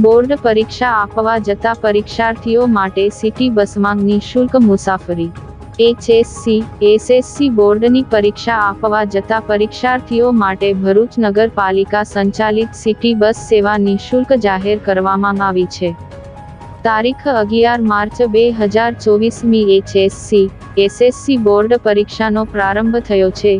Board પરીક્ષા આપવા જતા પરીક્ષાર્થીઓ માટે સિટી બસમાં નિઃશુલ્ક મુસાફરી। HSC, SSC બોર્ડની પરીક્ષા આપવા જતા પરીક્ષાર્થીઓ માટે ભરૂચ નગરપાલિકા સંચાલિત સિટી બસ સેવા નિઃશુલ્ક જાહેર કરવામાં આવી છે। તારીખ 11 માર્ચ 2024મી HSC, SSC બોર્ડ પરીક્ષાનો પ્રારંભ થયો છે,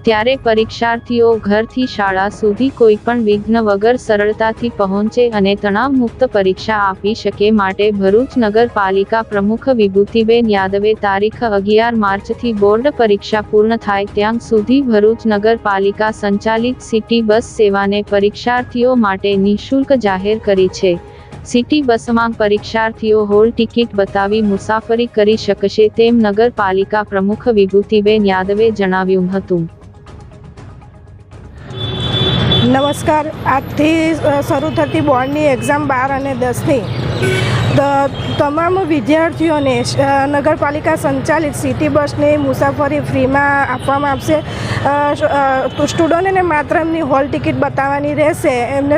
ત્યારે પરીક્ષાર્થીઓ ઘરથી શાળા સુધી કોઈપણ વિઘ્ન વગર સરળતાથી પહોંચે અને તણાવમુક્ત પરીક્ષા આપી શકે માટે ભરૂચ નગરપાલિકા પ્રમુખ વિભૂતિબેન યાદવે તારીખ 11 માર્ચથી બોર્ડ પરીક્ષા પૂર્ણ થાય ત્યાં સુધી ભરૂચ નગરપાલિકા સંચાલિત સિટી બસ સેવાને પરીક્ષાર્થીઓ માટે નિઃશુલ્ક જાહેર કરી છે। સિટી બસમાં પરીક્ષાર્થીઓ હોલ ટિકિટ બતાવી મુસાફરી કરી શકશે તેમ નગરપાલિકા પ્રમુખ વિભૂતિબેન યાદવે જણાવ્યું હતું। નમસ્કાર। આજથી શરૂ થતી બોર્ડની એક્ઝામ 12 અને 10ની તમામ વિદ્યાર્થીઓને નગરપાલિકા સંચાલિત સિટી બસની મુસાફરી ફ્રીમાં આપવામાં આવશે। સ્ટુડન્ટોને માત્ર એમની હોલ ટિકિટ બતાવવાની રહેશે। એમને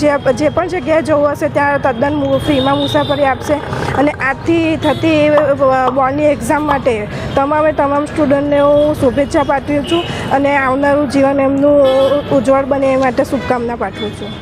જે પણ જગ્યાએ જવું હશે ત્યાં તદ્દન ફ્રીમાં મુસાફરી આપશે। અને આજથી થતી બોર્ડની એક્ઝામ માટે તમામ સ્ટુડન્ટને હું શુભેચ્છા પાઠવું છું અને આવનારું જીવન એમનું ઉજ્જવળ બને એ માટે શુભકામના પાઠવું છું।